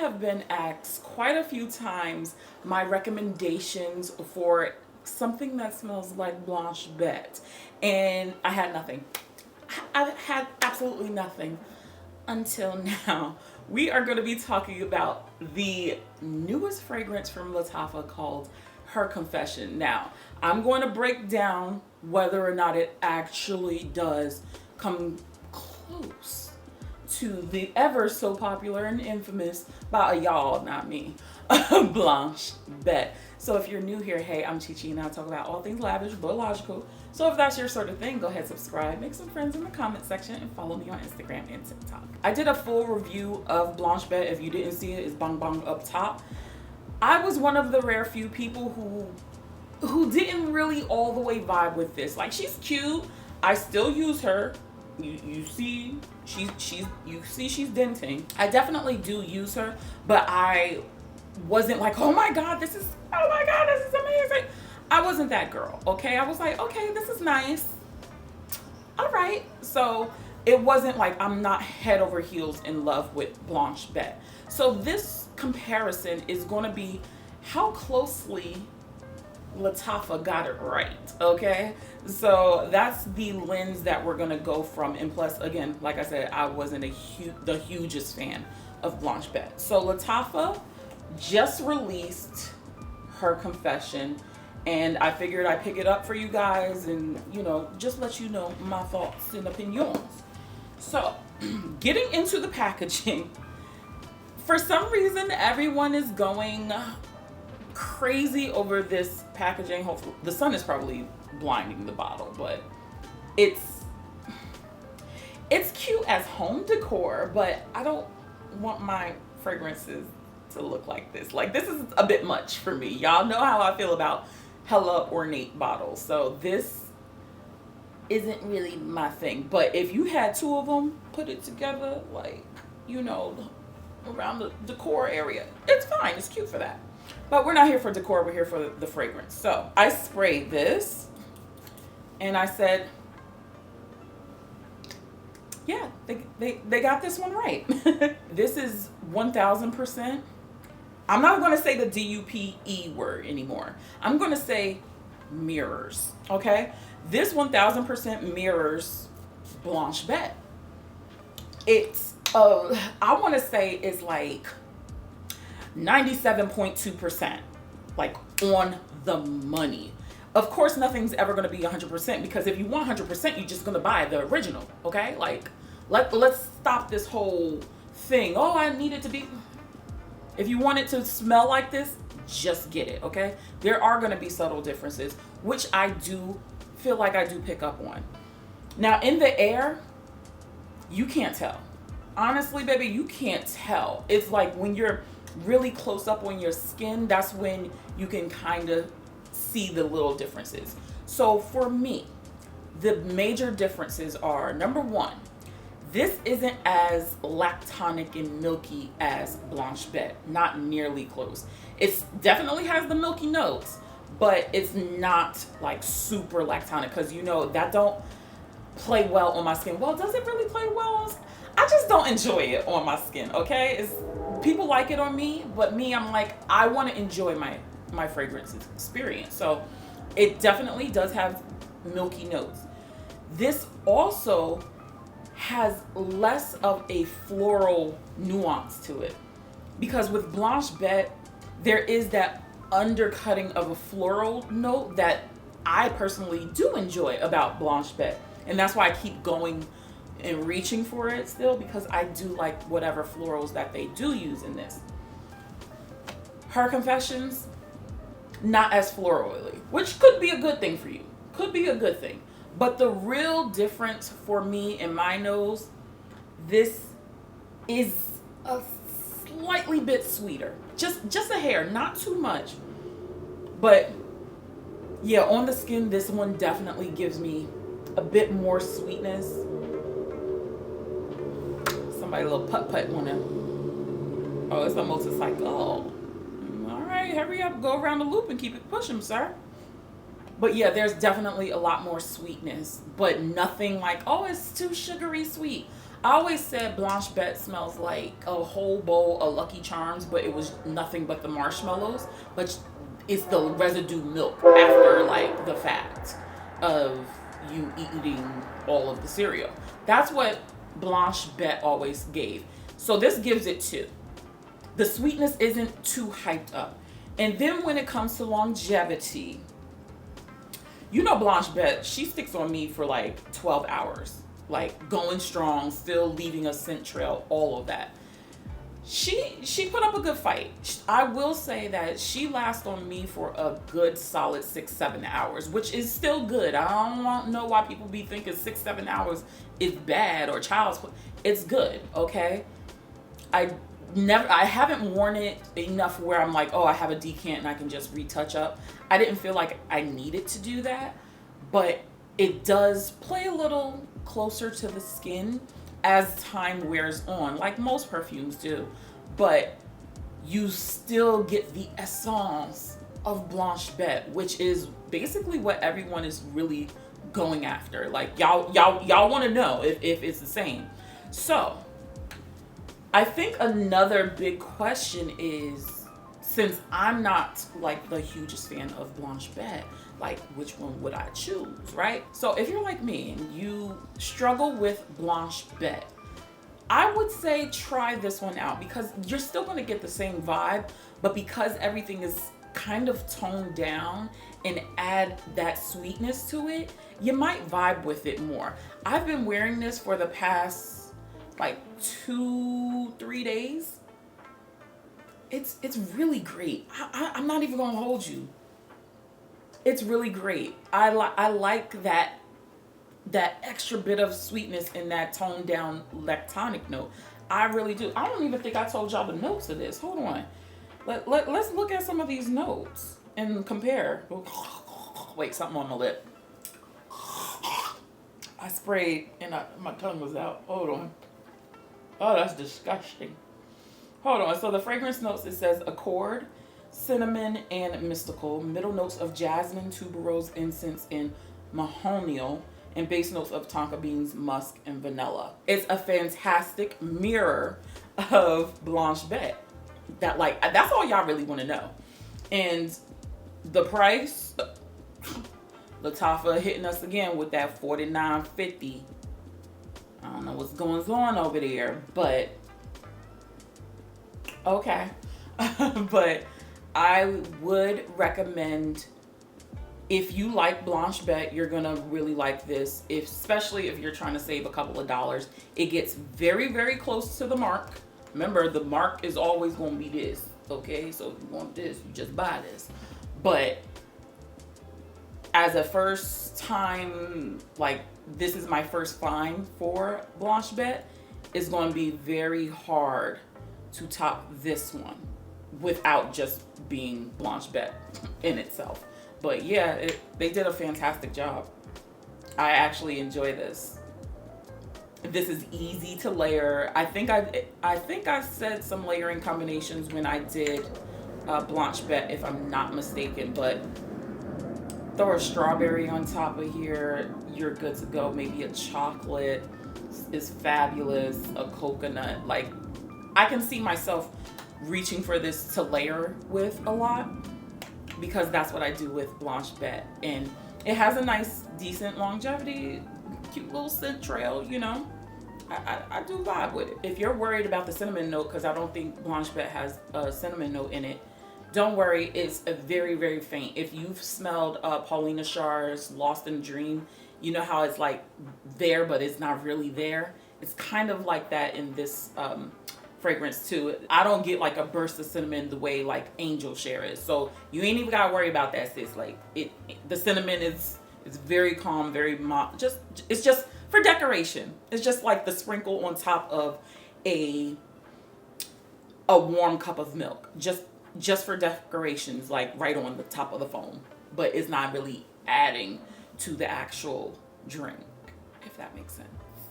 have been asked quite a few times my recommendations for something that smells like Blanche Bete, and I had nothing. I had absolutely nothing until now. We are going to be talking about the newest fragrance from Lattafa called Her Confession. Now, I'm going to break down whether or not it actually does come close to the ever so popular and infamous by a Yall, not me, Blanche Bete. So if you're new here, hey, I'm Chi Chi and I talk about all things lavish but logical. So if that's your sort of thing, go ahead, subscribe, make some friends in the comment section, and follow me on Instagram and TikTok. I did a full review of Blanche Bete. If you didn't see it, it's bang bang up top. I was one of the rare few people who didn't really all the way vibe with this. Like, she's cute. I still use her. You see she's denting. I definitely do use her, but I wasn't like, oh my god, this is amazing. I wasn't that girl, okay? I was like, okay, this is nice. All right. So it wasn't like I'm not head over heels in love with Blanche Bete. So this comparison is going to be how closely Lattafa got it right, okay? So that's the lens that we're gonna go from. And plus, again, like I said, I wasn't the hugest fan of Blanche Bete. So Lattafa just released Her Confession, and I figured I'd pick it up for you guys and, you know, just let you know my thoughts and opinions. So getting into the packaging, for some reason everyone is going crazy over this packaging. Hopefully the sun is probably blinding the bottle, but it's cute as home decor, but I don't want my fragrances to look like this. Like, this is a bit much for me. Y'all know how I feel about hella ornate bottles, so this isn't really my thing. But if you had two of them, put it together, like, you know, around the decor area, it's fine, it's cute for that. But we're not here for decor, we're here for the fragrance. So I sprayed this and I said, yeah, they got this one right. This is 1000%. I'm not going to say the DUPE word anymore. I'm going to say mirrors, okay? This 1000% mirrors Blanche Bete. It's, I want to say it's like 97.2%, like on the money. Of course, nothing's ever going to be 100%, because if you want 100%, you're just going to buy the original, okay? Like, let's stop this whole thing. Oh, I need it to be. If you want it to smell like this, just get it, okay? There are going to be subtle differences, which I do feel like I do pick up on. Now, in the air, you can't tell. Honestly, baby, you can't tell. It's like when you're really close up on your skin, that's when you can kind of see the little differences. So for me, the major differences are, number one, this isn't as lactonic and milky as Blanche Bete, not nearly close. It definitely has the milky notes, but it's not like super lactonic, because you know that don't play well on my skin. Well, does it really play well on skin? I just don't enjoy it on my skin, okay? People like it on me, but me, I'm like, I want to enjoy my fragrance experience. So it definitely does have milky notes. This also has less of a floral nuance to it, because with Blanche Bete, there is that undercutting of a floral note that I personally do enjoy about Blanche Bete. And that's why I keep going and reaching for it still, because I do like whatever florals that they do use in this. Her Confessions, not as florally, which could be a good thing for you. Could be a good thing. But the real difference for me in my nose, this is a slightly bit sweeter. Just a hair, not too much. But yeah, on the skin, this one definitely gives me a bit more sweetness. Somebody a little putt-putt on it. Oh, it's a motorcycle. Oh. All right, hurry up, go around the loop and keep it pushing, sir. But yeah, there's definitely a lot more sweetness, but nothing like, oh, it's too sugary sweet. I always said Blanche Bete smells like a whole bowl of Lucky Charms, but it was nothing but the marshmallows. But it's the residue milk after like the fact of you eating all of the cereal. That's what Blanche Bete always gave. So this gives it 2. The sweetness isn't too hyped up. And then when it comes to longevity, you know Blanche Bete, she sticks on me for like 12 hours. Like going strong, still leaving a scent trail, all of that. She put up a good fight. I will say that she lasts on me for a good solid 6-7 hours, which is still good. I don't know why people be thinking 6-7 hours is bad or child's play. It's good, okay? I haven't worn it enough where I'm like, oh, I have a decant and I can just retouch up. I didn't feel like I needed to do that, but it does play a little closer to the skin as time wears on, like most perfumes do. But you still get the essence of Blanche Bete, which is basically what everyone is really going after. Like y'all want to know if it's the same. So I think another big question is, since I'm not like the hugest fan of Blanche Bete, like which one would I choose, right? So if you're like me and you struggle with Blanche Bete, I would say try this one out, because you're still going to get the same vibe, but because everything is kind of toned down and add that sweetness to it, you might vibe with it more. I've been wearing this for the past like 2-3 days. It's really great. I'm not even gonna hold you. It's really great. I like that extra bit of sweetness in that toned down lactonic note. I really do. I don't even think I told y'all the notes of this. Hold on. Let's look at some of these notes and compare. Wait, something on my lip. I sprayed and my tongue was out. Hold on. Oh, that's disgusting. Hold on. So the fragrance notes, it says accord, cinnamon, and mystical. Middle notes of jasmine, tuberose, incense, and mahonial. And base notes of tonka beans, musk, and vanilla. It's a fantastic mirror of Blanche Bete. That's all y'all really want to know. And the price, Lattafa hitting us again with that $49.50. I don't know what's going on over there, but okay. But I would recommend, if you like Blanche Bete, you're gonna really like this, especially if you're trying to save a couple of dollars. It gets very, very close to the mark. Remember, the mark is always gonna be this, okay? So if you want this, you just buy this. But as a first time, like this is my first find for Blanche Bete, it's gonna be very hard to top this one without just being Blanche Bete in itself. But yeah, they did a fantastic job. I actually enjoy this. This is easy to layer. I think I said some layering combinations when I did Blanche Bete, if I'm not mistaken. But throw a strawberry on top of here, you're good to go. Maybe a chocolate is fabulous. A coconut, like I can see myself reaching for this to layer with a lot, because that's what I do with Blanche Bete. And it has a nice, decent longevity, cute little scent trail, you know. I do vibe with it. If you're worried about the cinnamon note, because I don't think Blanche Bete has a cinnamon note in it, don't worry, it's a very, very faint. If you've smelled Paulina Char's Lost in Dream, you know how it's like there, but it's not really there. It's kind of like that in this fragrance too. I don't get like a burst of cinnamon the way like Angel Share is. So you ain't even gotta worry about that, sis. Like the cinnamon is very calm, very mild. It's just for decoration. It's just like the sprinkle on top of a warm cup of milk. Just for decorations, like right on the top of the foam. But it's not really adding to the actual drink, if that makes sense.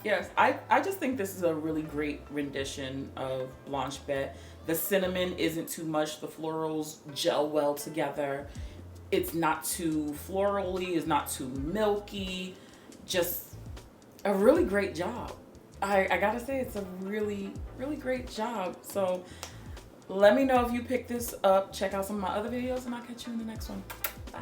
Yes, I just think this is a really great rendition of Blanche Bete. The cinnamon isn't too much. The florals gel well together. It's not too florally. It's not too milky. Just a really great job. I gotta say, it's a really, really great job. So let me know if you pick this up. Check out some of my other videos, and I'll catch you in the next one. Bye.